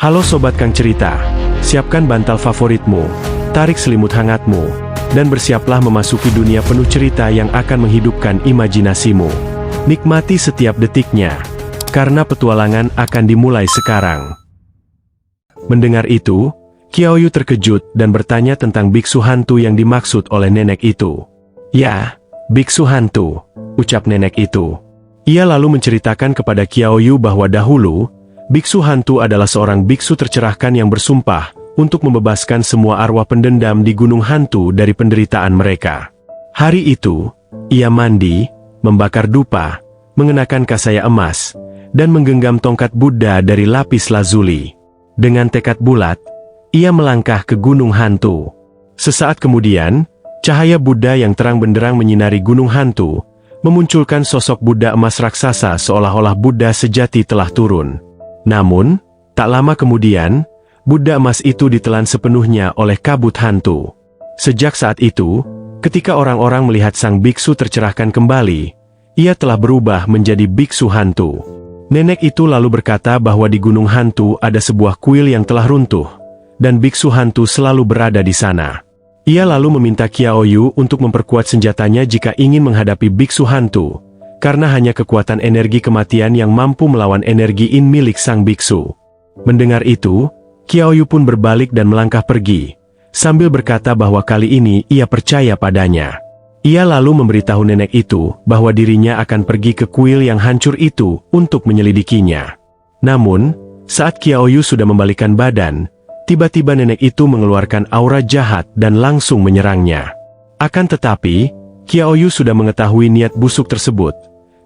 Halo Sobat Kang Cerita, siapkan bantal favoritmu, tarik selimut hangatmu, dan bersiaplah memasuki dunia penuh cerita yang akan menghidupkan imajinasimu. Nikmati setiap detiknya, karena petualangan akan dimulai sekarang. Mendengar itu, Qiaoyu terkejut dan bertanya tentang biksu hantu yang dimaksud oleh nenek itu. Ya, biksu hantu, ucap nenek itu. Ia lalu menceritakan kepada Qiaoyu bahwa dahulu, biksu hantu adalah seorang biksu tercerahkan yang bersumpah untuk membebaskan semua arwah pendendam di gunung hantu dari penderitaan mereka. Hari itu, ia mandi, membakar dupa, mengenakan kasaya emas, dan menggenggam tongkat Buddha dari lapis lazuli. Dengan tekad bulat, ia melangkah ke gunung hantu. Sesaat kemudian, cahaya Buddha yang terang benderang menyinari gunung hantu, memunculkan sosok Buddha emas raksasa seolah-olah Buddha sejati telah turun. Namun, tak lama kemudian, Buddha emas itu ditelan sepenuhnya oleh kabut hantu. Sejak saat itu, ketika orang-orang melihat sang biksu tercerahkan kembali, ia telah berubah menjadi biksu hantu. Nenek itu lalu berkata bahwa di gunung hantu ada sebuah kuil yang telah runtuh, dan biksu hantu selalu berada di sana. Ia lalu meminta Qiaoyu untuk memperkuat senjatanya jika ingin menghadapi biksu hantu, karena hanya kekuatan energi kematian yang mampu melawan energi yin milik sang biksu. Mendengar itu, Qiaoyu pun berbalik dan melangkah pergi, sambil berkata bahwa kali ini ia percaya padanya. Ia lalu memberitahu nenek itu bahwa dirinya akan pergi ke kuil yang hancur itu untuk menyelidikinya. Namun, saat Qiaoyu sudah membalikan badan, tiba-tiba nenek itu mengeluarkan aura jahat dan langsung menyerangnya. Akan tetapi, Qiaoyu sudah mengetahui niat busuk tersebut,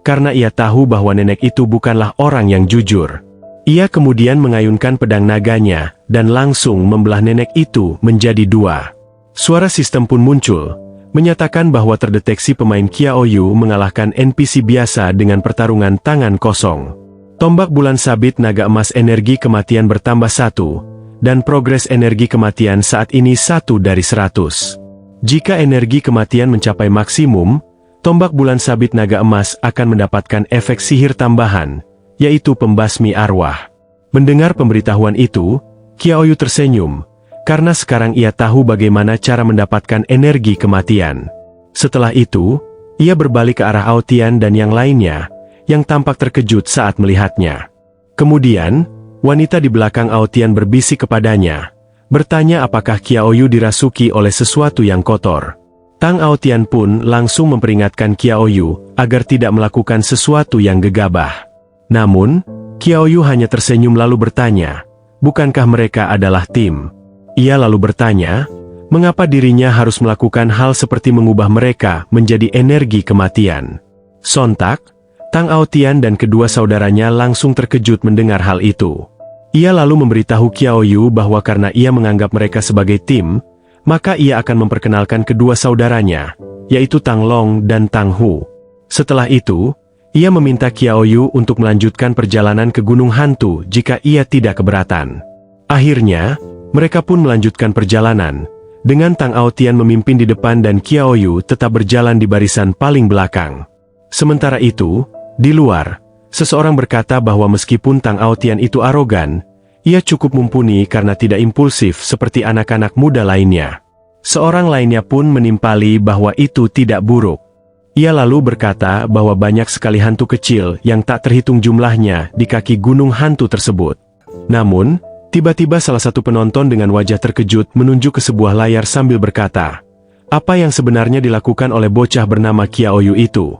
karena ia tahu bahwa nenek itu bukanlah orang yang jujur. Ia kemudian mengayunkan pedang naganya, dan langsung membelah nenek itu menjadi dua. Suara sistem pun muncul, menyatakan bahwa terdeteksi pemain Qiaoyu mengalahkan NPC biasa dengan pertarungan tangan kosong. Tombak bulan sabit naga emas energi kematian bertambah 1, dan progres energi kematian saat ini 1 dari 100. Jika energi kematian mencapai maksimum, tombak bulan sabit naga emas akan mendapatkan efek sihir tambahan, yaitu pembasmi arwah. Mendengar pemberitahuan itu, Qiaoyu tersenyum, karena sekarang ia tahu bagaimana cara mendapatkan energi kematian. Setelah itu, ia berbalik ke arah Aotian dan yang lainnya, yang tampak terkejut saat melihatnya. Kemudian, wanita di belakang Aotian berbisik kepadanya, bertanya apakah Qiaoyu dirasuki oleh sesuatu yang kotor. Tang Aotian pun langsung memperingatkan Qiaoyu agar tidak melakukan sesuatu yang gegabah. Namun, Qiaoyu hanya tersenyum lalu bertanya, bukankah mereka adalah tim? Ia lalu bertanya, mengapa dirinya harus melakukan hal seperti mengubah mereka menjadi energi kematian? Sontak, Tang Aotian dan kedua saudaranya langsung terkejut mendengar hal itu. Ia lalu memberitahu Qiaoyu bahwa karena ia menganggap mereka sebagai tim, maka ia akan memperkenalkan kedua saudaranya, yaitu Tang Long dan Tang Hu. Setelah itu, ia meminta Qiaoyu untuk melanjutkan perjalanan ke Gunung Hantu jika ia tidak keberatan. Akhirnya, mereka pun melanjutkan perjalanan, dengan Tang Aotian memimpin di depan dan Qiaoyu tetap berjalan di barisan paling belakang. Sementara itu, di luar, seseorang berkata bahwa meskipun Tang Aotian itu arogan, ia cukup mumpuni karena tidak impulsif seperti anak-anak muda lainnya. Seorang lainnya pun menimpali bahwa itu tidak buruk. Ia lalu berkata bahwa banyak sekali hantu kecil yang tak terhitung jumlahnya di kaki gunung hantu tersebut. Namun, tiba-tiba salah satu penonton dengan wajah terkejut menunjuk ke sebuah layar sambil berkata, apa yang sebenarnya dilakukan oleh bocah bernama Qiaoyu itu?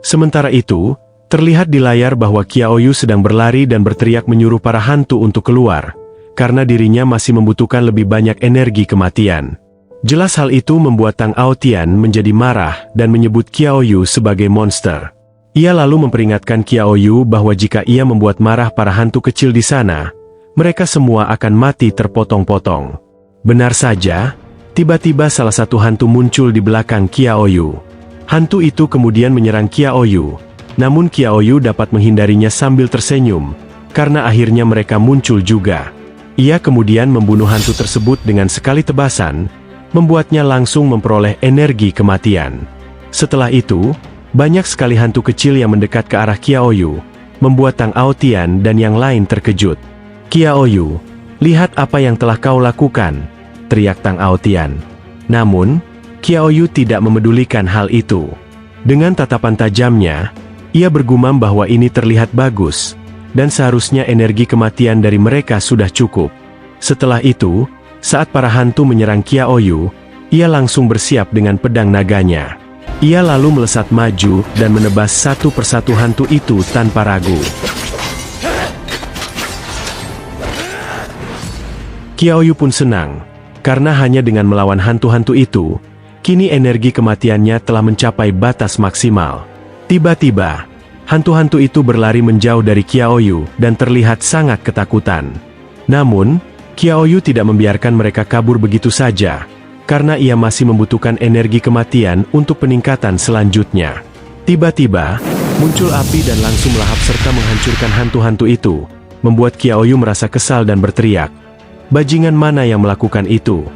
Sementara itu, terlihat di layar bahwa Qiaoyu sedang berlari dan berteriak menyuruh para hantu untuk keluar, karena dirinya masih membutuhkan lebih banyak energi kematian. Jelas hal itu membuat Tang Aotian menjadi marah dan menyebut Qiaoyu sebagai monster. Ia lalu memperingatkan Qiaoyu bahwa jika ia membuat marah para hantu kecil di sana, mereka semua akan mati terpotong-potong. Benar saja, tiba-tiba salah satu hantu muncul di belakang Qiaoyu. Hantu itu kemudian menyerang Qiaoyu, namun Qiaoyu dapat menghindarinya sambil tersenyum, karena akhirnya mereka muncul juga. Ia kemudian membunuh hantu tersebut dengan sekali tebasan, membuatnya langsung memperoleh energi kematian. Setelah itu, banyak sekali hantu kecil yang mendekat ke arah Qiaoyu, membuat Tang Aotian dan yang lain terkejut. "Qiaoyu, lihat apa yang telah kau lakukan," teriak Tang Aotian. Namun, Qiaoyu tidak memedulikan hal itu. Dengan tatapan tajamnya, ia bergumam bahwa ini terlihat bagus, dan seharusnya energi kematian dari mereka sudah cukup. Setelah itu, saat para hantu menyerang Qiaoyu, ia langsung bersiap dengan pedang naganya. Ia lalu melesat maju dan menebas satu persatu hantu itu tanpa ragu. Qiaoyu pun senang, karena hanya dengan melawan hantu-hantu itu, kini energi kematiannya telah mencapai batas maksimal. Tiba-tiba, hantu-hantu itu berlari menjauh dari Qiaoyu dan terlihat sangat ketakutan. Namun, Qiaoyu tidak membiarkan mereka kabur begitu saja, karena ia masih membutuhkan energi kematian untuk peningkatan selanjutnya. Tiba-tiba, muncul api dan langsung melahap serta menghancurkan hantu-hantu itu, membuat Qiaoyu merasa kesal dan berteriak, "Bajingan mana yang melakukan itu?"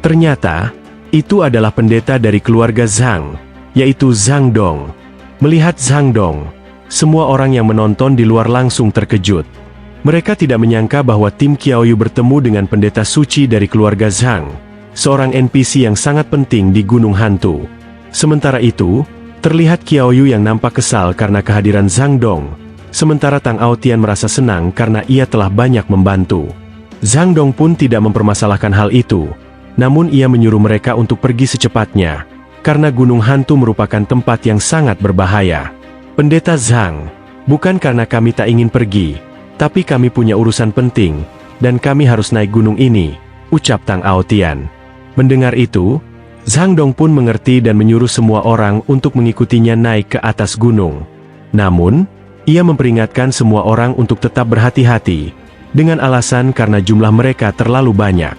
Ternyata, itu adalah pendeta dari keluarga Zhang, yaitu Zhang Dong. Melihat Zhang Dong, semua orang yang menonton di luar langsung terkejut. Mereka tidak menyangka bahwa tim Qiaoyu bertemu dengan pendeta suci dari keluarga Zhang, seorang NPC yang sangat penting di Gunung Hantu. Sementara itu, terlihat Qiaoyu yang nampak kesal karena kehadiran Zhang Dong, sementara Tang Aotian merasa senang karena ia telah banyak membantu. Zhang Dong pun tidak mempermasalahkan hal itu, namun ia menyuruh mereka untuk pergi secepatnya, karena Gunung Hantu merupakan tempat yang sangat berbahaya. "Pendeta Zhang, bukan karena kami tak ingin pergi, tapi kami punya urusan penting, dan kami harus naik gunung ini," ucap Tang Aotian. Mendengar itu, Zhang Dong pun mengerti dan menyuruh semua orang untuk mengikutinya naik ke atas gunung. Namun, ia memperingatkan semua orang untuk tetap berhati-hati, dengan alasan karena jumlah mereka terlalu banyak.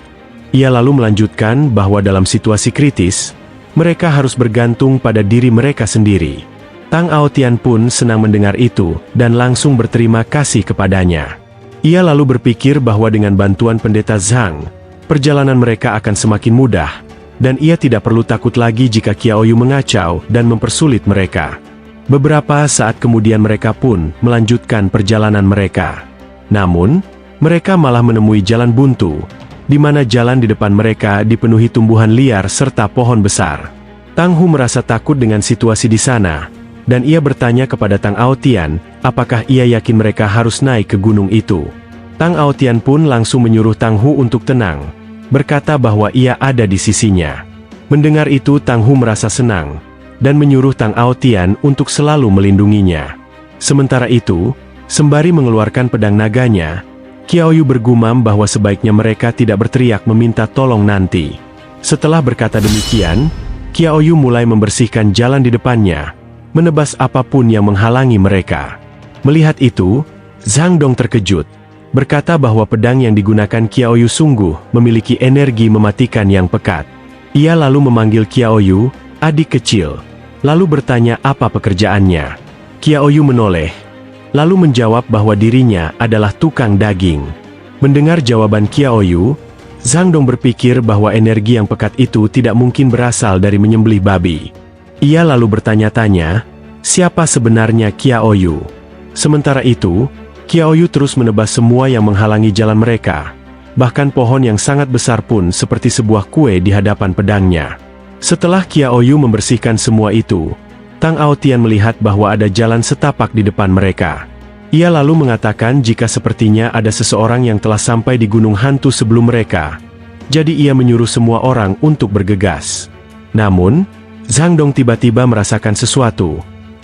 Ia lalu melanjutkan bahwa dalam situasi kritis, mereka harus bergantung pada diri mereka sendiri. Tang Aotian pun senang mendengar itu, dan langsung berterima kasih kepadanya. Ia lalu berpikir bahwa dengan bantuan pendeta Zhang, perjalanan mereka akan semakin mudah, dan ia tidak perlu takut lagi jika Qiaoyu mengacau dan mempersulit mereka. Beberapa saat kemudian mereka pun melanjutkan perjalanan mereka. Namun, mereka malah menemui jalan buntu, di mana jalan di depan mereka dipenuhi tumbuhan liar serta pohon besar. Tang Hu merasa takut dengan situasi di sana, dan ia bertanya kepada Tang Aotian, apakah ia yakin mereka harus naik ke gunung itu. Tang Aotian pun langsung menyuruh Tang Hu untuk tenang, berkata bahwa ia ada di sisinya. Mendengar itu Tang Hu merasa senang, dan menyuruh Tang Aotian untuk selalu melindunginya. Sementara itu, sembari mengeluarkan pedang naganya, Qiaoyu bergumam bahwa sebaiknya mereka tidak berteriak meminta tolong nanti. Setelah berkata demikian, Qiaoyu mulai membersihkan jalan di depannya, menebas apapun yang menghalangi mereka. Melihat itu, Zhang Dong terkejut, berkata bahwa pedang yang digunakan Qiaoyu sungguh memiliki energi mematikan yang pekat. Ia lalu memanggil Qiaoyu, "Adik kecil," lalu bertanya apa pekerjaannya. Qiaoyu menoleh, lalu menjawab bahwa dirinya adalah tukang daging. Mendengar jawaban Qiaoyu, Zhang Dong berpikir bahwa energi yang pekat itu tidak mungkin berasal dari menyembelih babi. Ia lalu bertanya-tanya, siapa sebenarnya Qiaoyu? Sementara itu, Qiaoyu terus menebas semua yang menghalangi jalan mereka. Bahkan pohon yang sangat besar pun seperti sebuah kue di hadapan pedangnya. Setelah Qiaoyu membersihkan semua itu, Tang Aotian melihat bahwa ada jalan setapak di depan mereka. Ia lalu mengatakan jika sepertinya ada seseorang yang telah sampai di Gunung Hantu sebelum mereka. Jadi ia menyuruh semua orang untuk bergegas. Namun, Zhang Dong tiba-tiba merasakan sesuatu,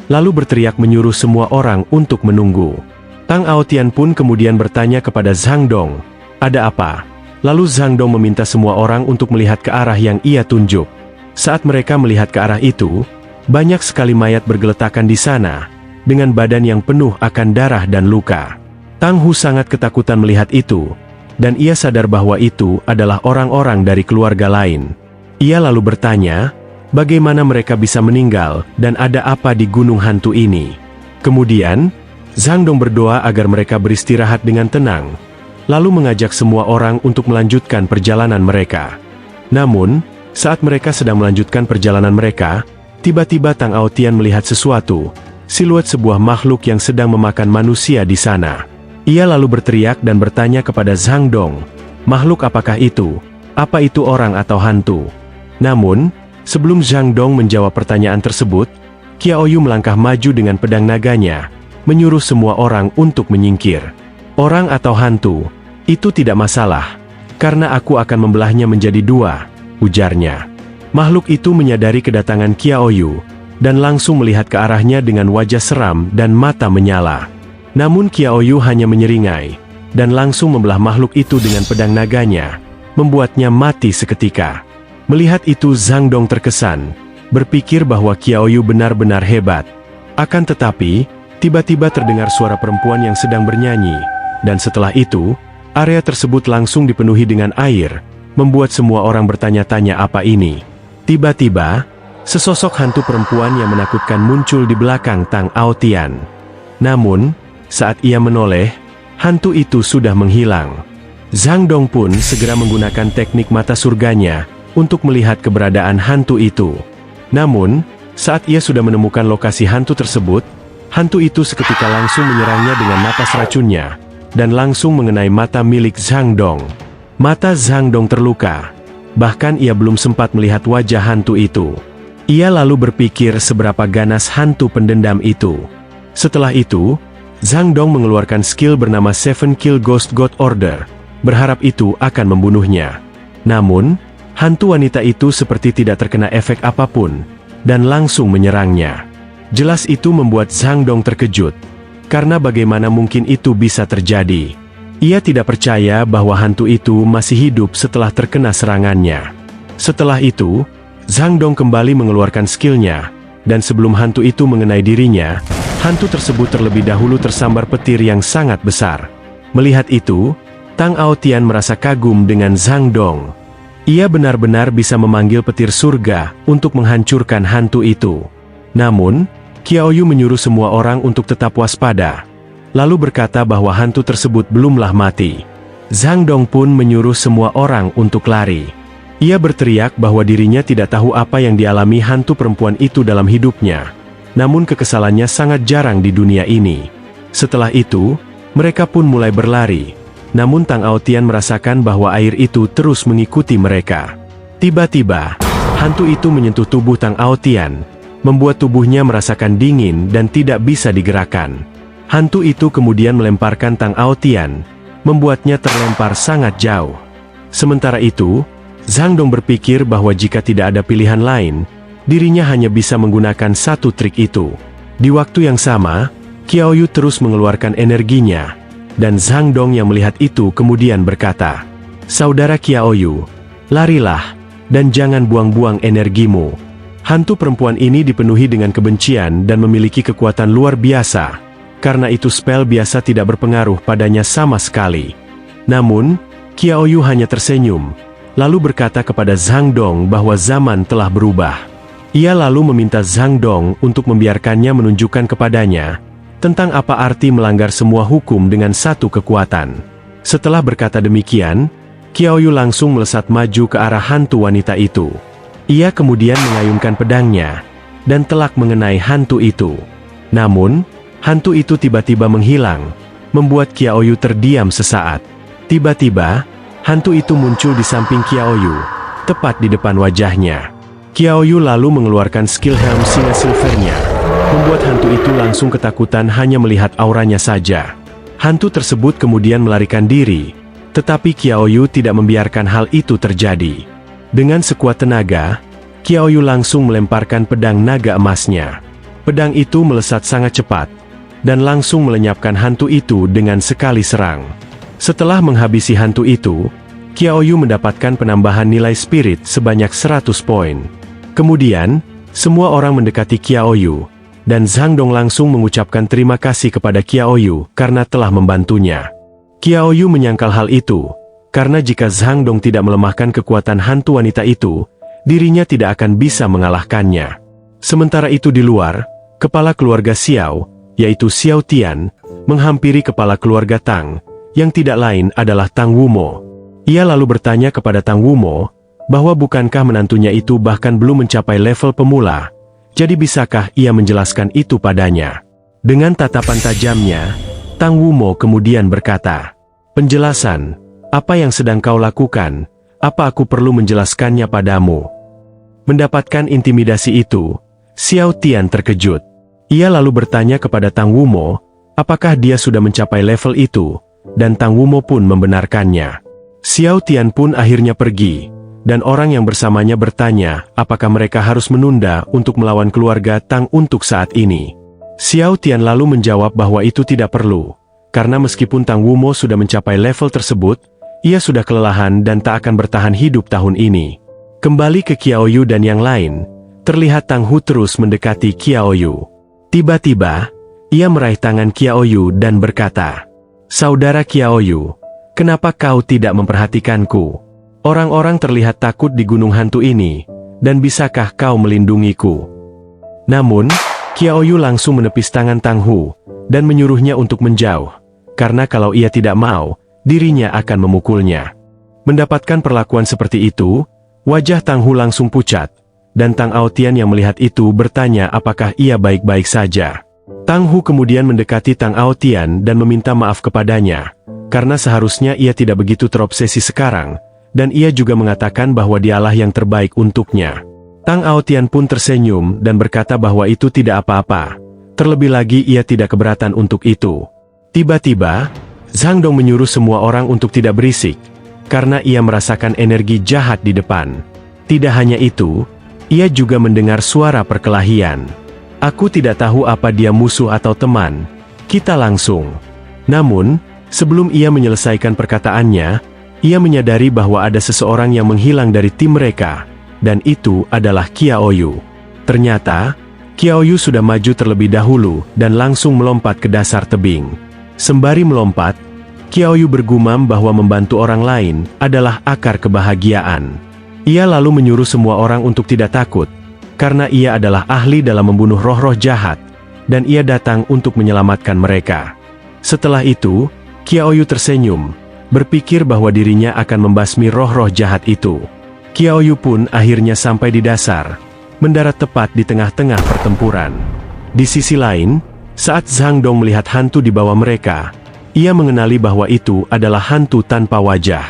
lalu berteriak menyuruh semua orang untuk menunggu. Tang Aotian pun kemudian bertanya kepada Zhang Dong, "Ada apa?" Lalu Zhang Dong meminta semua orang untuk melihat ke arah yang ia tunjuk. Saat mereka melihat ke arah itu, banyak sekali mayat bergeletakan di sana, dengan badan yang penuh akan darah dan luka. Tang Hu sangat ketakutan melihat itu, dan ia sadar bahwa itu adalah orang-orang dari keluarga lain. Ia lalu bertanya, bagaimana mereka bisa meninggal, dan ada apa di Gunung Hantu ini. Kemudian, Zhang Dong berdoa agar mereka beristirahat dengan tenang, lalu mengajak semua orang untuk melanjutkan perjalanan mereka. Namun, saat mereka sedang melanjutkan perjalanan mereka, tiba-tiba Tang Aotian melihat sesuatu, siluet sebuah makhluk yang sedang memakan manusia di sana. Ia lalu berteriak dan bertanya kepada Zhang Dong, "Makhluk apakah itu? Apa itu orang atau hantu?" Namun, sebelum Zhang Dong menjawab pertanyaan tersebut, Qiaoyu melangkah maju dengan pedang naganya, menyuruh semua orang untuk menyingkir. "Orang atau hantu, itu tidak masalah, karena aku akan membelahnya menjadi dua," ujarnya. Makhluk itu menyadari kedatangan Qiaoyu, dan langsung melihat ke arahnya dengan wajah seram dan mata menyala. Namun Qiaoyu hanya menyeringai, dan langsung membelah makhluk itu dengan pedang naganya, membuatnya mati seketika. Melihat itu Zhang Dong terkesan, berpikir bahwa Qiaoyu benar-benar hebat. Akan tetapi, tiba-tiba terdengar suara perempuan yang sedang bernyanyi, dan setelah itu, area tersebut langsung dipenuhi dengan air, membuat semua orang bertanya-tanya apa ini. Tiba-tiba, sesosok hantu perempuan yang menakutkan muncul di belakang Tang Aotian. Namun, saat ia menoleh, hantu itu sudah menghilang. Zhang Dong pun segera menggunakan teknik mata surganya untuk melihat keberadaan hantu itu. Namun, saat ia sudah menemukan lokasi hantu tersebut, hantu itu seketika langsung menyerangnya dengan napas racunnya, dan langsung mengenai mata milik Zhang Dong. Mata Zhang Dong terluka, bahkan ia belum sempat melihat wajah hantu itu. Ia lalu berpikir seberapa ganas hantu pendendam itu. Setelah itu, Zhang Dong mengeluarkan skill bernama Seven Kill Ghost God Order, berharap itu akan membunuhnya. Namun, hantu wanita itu seperti tidak terkena efek apapun, dan langsung menyerangnya. Jelas itu membuat Zhang Dong terkejut, karena bagaimana mungkin itu bisa terjadi. Ia tidak percaya bahwa hantu itu masih hidup setelah terkena serangannya. Setelah itu, Zhang Dong kembali mengeluarkan skillnya, dan sebelum hantu itu mengenai dirinya, hantu tersebut terlebih dahulu tersambar petir yang sangat besar. Melihat itu, Tang Aotian merasa kagum dengan Zhang Dong. Ia benar-benar bisa memanggil petir surga untuk menghancurkan hantu itu. Namun, Qiaoyu menyuruh semua orang untuk tetap waspada, lalu berkata bahwa hantu tersebut belumlah mati. Zhang Dong pun menyuruh semua orang untuk lari. Ia berteriak bahwa dirinya tidak tahu apa yang dialami hantu perempuan itu dalam hidupnya. Namun kekesalannya sangat jarang di dunia ini. Setelah itu, mereka pun mulai berlari. Namun Tang Aotian merasakan bahwa air itu terus mengikuti mereka. Tiba-tiba, hantu itu menyentuh tubuh Tang Aotian, membuat tubuhnya merasakan dingin dan tidak bisa digerakkan. Hantu itu kemudian melemparkan Tang Aotian, membuatnya terlempar sangat jauh. Sementara itu, Zhang Dong berpikir bahwa jika tidak ada pilihan lain, dirinya hanya bisa menggunakan satu trik itu. Di waktu yang sama, Qiaoyu terus mengeluarkan energinya, dan Zhang Dong yang melihat itu kemudian berkata, "Saudara Qiaoyu, larilah, dan jangan buang-buang energimu." Hantu perempuan ini dipenuhi dengan kebencian dan memiliki kekuatan luar biasa, karena itu spell biasa tidak berpengaruh padanya sama sekali. Namun, Qiaoyu hanya tersenyum, lalu berkata kepada Zhang Dong bahwa zaman telah berubah. Ia lalu meminta Zhang Dong untuk membiarkannya menunjukkan kepadanya tentang apa arti melanggar semua hukum dengan satu kekuatan. Setelah berkata demikian, Qiaoyu langsung melesat maju ke arah hantu wanita itu. Ia kemudian mengayunkan pedangnya, dan telak mengenai hantu itu. Namun, hantu itu tiba-tiba menghilang, membuat Qiaoyu terdiam sesaat. Tiba-tiba, hantu itu muncul di samping Qiaoyu, tepat di depan wajahnya. Qiaoyu lalu mengeluarkan skill helm singa silvernya, membuat hantu itu langsung ketakutan hanya melihat auranya saja. Hantu tersebut kemudian melarikan diri, tetapi Qiaoyu tidak membiarkan hal itu terjadi. Dengan sekuat tenaga, Qiaoyu langsung melemparkan pedang naga emasnya. Pedang itu melesat sangat cepat, dan langsung melenyapkan hantu itu dengan sekali serang. Setelah menghabisi hantu itu, Qiaoyu mendapatkan penambahan nilai spirit sebanyak 100 poin. Kemudian, semua orang mendekati Qiaoyu, dan Zhang Dong langsung mengucapkan terima kasih kepada Qiaoyu karena telah membantunya. Qiaoyu menyangkal hal itu, karena jika Zhang Dong tidak melemahkan kekuatan hantu wanita itu, dirinya tidak akan bisa mengalahkannya. Sementara itu di luar, kepala keluarga Xiao, yaitu Xiao Tian, menghampiri kepala keluarga Tang, yang tidak lain adalah Tang Wumo. Ia lalu bertanya kepada Tang Wumo, bahwa bukankah menantunya itu bahkan belum mencapai level pemula, jadi bisakah ia menjelaskan itu padanya? Dengan tatapan tajamnya, Tang Wumo kemudian berkata, "Penjelasan, apa yang sedang kau lakukan? Apa aku perlu menjelaskannya padamu?" Mendapatkan intimidasi itu, Xiao Tian terkejut. Ia lalu bertanya kepada Tang Wumo, apakah dia sudah mencapai level itu, dan Tang Wumo pun membenarkannya. Xiao Tian pun akhirnya pergi, dan orang yang bersamanya bertanya apakah mereka harus menunda untuk melawan keluarga Tang untuk saat ini. Xiao Tian lalu menjawab bahwa itu tidak perlu, karena meskipun Tang Wumo sudah mencapai level tersebut, ia sudah kelelahan dan tak akan bertahan hidup tahun ini. Kembali ke Qiaoyu dan yang lain, terlihat Tang Hu terus mendekati Qiaoyu. Tiba-tiba, ia meraih tangan Qiaoyu dan berkata, "Saudara Qiaoyu, kenapa kau tidak memperhatikanku? Orang-orang terlihat takut di gunung hantu ini, dan bisakah kau melindungiku?" Namun, Qiaoyu langsung menepis tangan Tang Hu, dan menyuruhnya untuk menjauh, karena kalau ia tidak mau, dirinya akan memukulnya. Mendapatkan perlakuan seperti itu, wajah Tang Hu langsung pucat, dan Tang Aotian yang melihat itu bertanya apakah ia baik-baik saja. Tang Hu kemudian mendekati Tang Aotian dan meminta maaf kepadanya, karena seharusnya ia tidak begitu terobsesi sekarang, dan ia juga mengatakan bahwa dialah yang terbaik untuknya. Tang Aotian pun tersenyum dan berkata bahwa itu tidak apa-apa, terlebih lagi ia tidak keberatan untuk itu. Tiba-tiba, Zhang Dong menyuruh semua orang untuk tidak berisik, karena ia merasakan energi jahat di depan. Tidak hanya itu, ia juga mendengar suara perkelahian. "Aku tidak tahu apa dia musuh atau teman. Kita langsung." Namun, sebelum ia menyelesaikan perkataannya, ia menyadari bahwa ada seseorang yang menghilang dari tim mereka, dan itu adalah Qiaoyu. Ternyata, Qiaoyu sudah maju terlebih dahulu dan langsung melompat ke dasar tebing. Sembari melompat, Qiaoyu bergumam bahwa membantu orang lain adalah akar kebahagiaan. Ia lalu menyuruh semua orang untuk tidak takut, karena ia adalah ahli dalam membunuh roh-roh jahat, dan ia datang untuk menyelamatkan mereka. Setelah itu, Qiaoyu tersenyum, berpikir bahwa dirinya akan membasmi roh-roh jahat itu. Qiaoyu pun akhirnya sampai di dasar, mendarat tepat di tengah-tengah pertempuran. Di sisi lain, saat Zhang Dong melihat hantu di bawah mereka, ia mengenali bahwa itu adalah hantu tanpa wajah.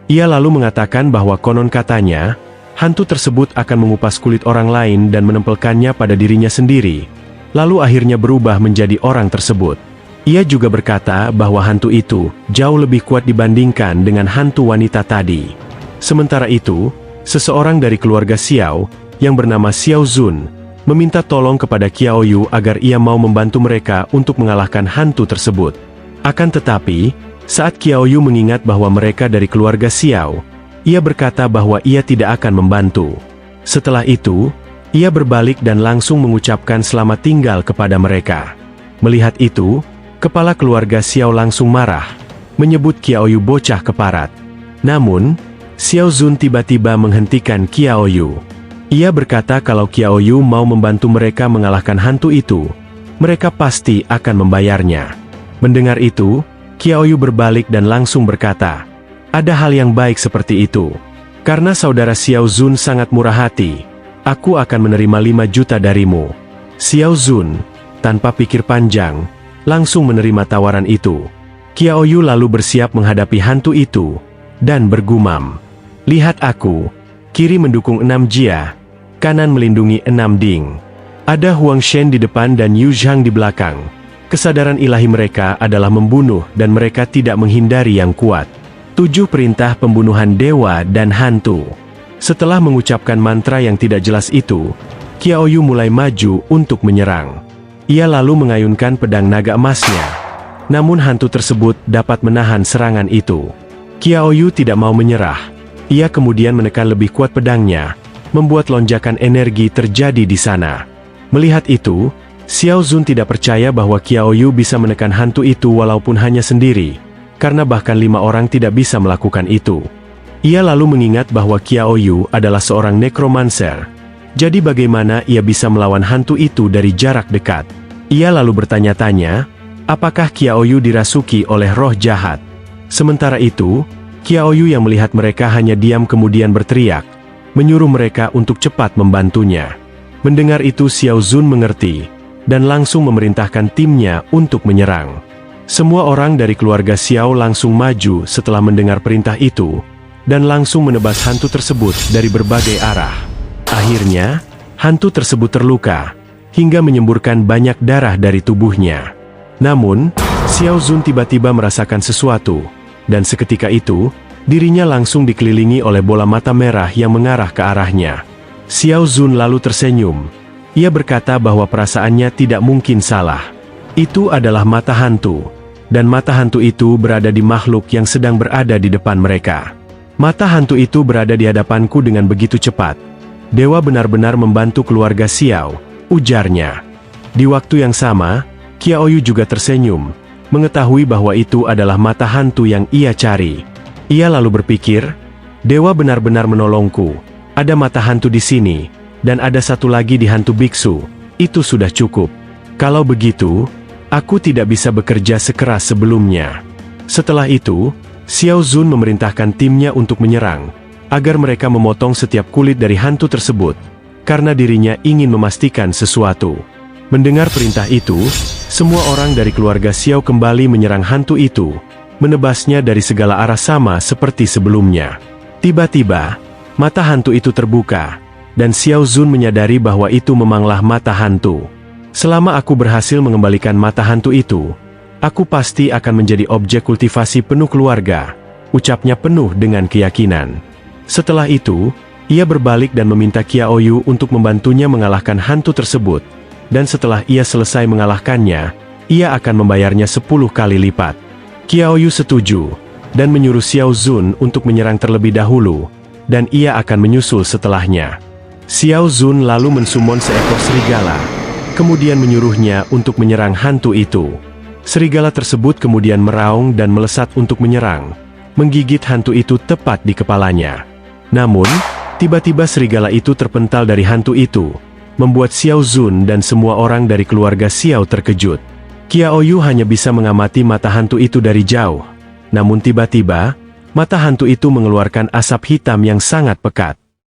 Ia lalu mengatakan bahwa konon katanya, hantu tersebut akan mengupas kulit orang lain dan menempelkannya pada dirinya sendiri, lalu akhirnya berubah menjadi orang tersebut. Ia juga berkata bahwa hantu itu jauh lebih kuat dibandingkan dengan hantu wanita tadi. Sementara itu, seseorang dari keluarga Xiao, yang bernama Xiao Zun, meminta tolong kepada Qiaoyu agar ia mau membantu mereka untuk mengalahkan hantu tersebut. Akan tetapi, saat Qiaoyu mengingat bahwa mereka dari keluarga Xiao, ia berkata bahwa ia tidak akan membantu. Setelah itu, ia berbalik dan langsung mengucapkan selamat tinggal kepada mereka. Melihat itu, kepala keluarga Xiao langsung marah, menyebut Qiaoyu bocah keparat. Namun, Xiao Zun tiba-tiba menghentikan Qiaoyu. Ia berkata kalau Qiaoyu mau membantu mereka mengalahkan hantu itu, mereka pasti akan membayarnya. Mendengar itu, Qiaoyu berbalik dan langsung berkata, "Ada hal yang baik seperti itu. Karena saudara Xiao Zun sangat murah hati, aku akan menerima 5 juta darimu." Xiao Zun, tanpa pikir panjang, langsung menerima tawaran itu. Qiaoyu lalu bersiap menghadapi hantu itu, dan bergumam, "Lihat aku, kiri mendukung 6 Jia, kanan melindungi 6 Ding. Ada Huang Shen di depan dan Yu Zhang di belakang. Kesadaran ilahi mereka adalah membunuh dan mereka tidak menghindari yang kuat. 7 perintah pembunuhan dewa dan hantu." Setelah mengucapkan mantra yang tidak jelas itu, Qiaoyu mulai maju untuk menyerang. Ia lalu mengayunkan pedang naga emasnya. Namun hantu tersebut dapat menahan serangan itu. Qiaoyu tidak mau menyerah. Ia kemudian menekan lebih kuat pedangnya, membuat lonjakan energi terjadi di sana. Melihat itu, Xiao Zun tidak percaya bahwa Qiaoyu bisa menekan hantu itu walaupun hanya sendiri, karena bahkan 5 orang tidak bisa melakukan itu. Ia lalu mengingat bahwa Qiaoyu adalah seorang nekromancer. Jadi bagaimana ia bisa melawan hantu itu dari jarak dekat? Ia lalu bertanya-tanya, apakah Qiaoyu dirasuki oleh roh jahat? Sementara itu, Qiaoyu yang melihat mereka hanya diam kemudian berteriak, menyuruh mereka untuk cepat membantunya. Mendengar itu Xiao Zun mengerti, dan langsung memerintahkan timnya untuk menyerang. Semua orang dari keluarga Xiao langsung maju setelah mendengar perintah itu, dan langsung menebas hantu tersebut dari berbagai arah. Akhirnya, hantu tersebut terluka, hingga menyemburkan banyak darah dari tubuhnya. Namun, Xiao Zun tiba-tiba merasakan sesuatu, dan seketika itu, dirinya langsung dikelilingi oleh bola mata merah yang mengarah ke arahnya. Xiao Zun lalu tersenyum. Ia berkata bahwa perasaannya tidak mungkin salah. Itu adalah mata hantu, dan mata hantu itu berada di makhluk yang sedang berada di depan mereka. Mata hantu itu berada di hadapanku dengan begitu cepat. Dewa benar-benar membantu keluarga Xiao, ujarnya. Di waktu yang sama, Qiaoyu juga tersenyum, mengetahui bahwa itu adalah mata hantu yang ia cari. Ia lalu berpikir, dewa benar-benar menolongku. Ada mata hantu di sini, dan ada satu lagi di hantu biksu. Itu sudah cukup. Kalau begitu, aku tidak bisa bekerja sekeras sebelumnya. Setelah itu, Xiao Zun memerintahkan timnya untuk menyerang, agar mereka memotong setiap kulit dari hantu tersebut, karena dirinya ingin memastikan sesuatu. Mendengar perintah itu, semua orang dari keluarga Xiao kembali menyerang hantu itu, menebasnya dari segala arah sama seperti sebelumnya. Tiba-tiba, mata hantu itu terbuka, dan Xiao Zun menyadari bahwa itu memanglah mata hantu. Selama aku berhasil mengembalikan mata hantu itu, aku pasti akan menjadi objek kultivasi penuh keluarga, ucapnya penuh dengan keyakinan. Setelah itu, ia berbalik dan meminta Qiaoyu untuk membantunya mengalahkan hantu tersebut, dan setelah ia selesai mengalahkannya, ia akan membayarnya 10 kali lipat. Qiaoyu setuju, dan menyuruh Xiao Zun untuk menyerang terlebih dahulu, dan ia akan menyusul setelahnya. Xiao Zun lalu mensumon seekor serigala, kemudian menyuruhnya untuk menyerang hantu itu. Serigala tersebut kemudian meraung dan melesat untuk menyerang, menggigit hantu itu tepat di kepalanya. Namun, tiba-tiba serigala itu terpental dari hantu itu, membuat Xiao Zun dan semua orang dari keluarga Xiao terkejut. Qiaoyu hanya bisa mengamati mata hantu itu dari jauh. Namun tiba-tiba, mata hantu itu mengeluarkan asap hitam yang sangat pekat.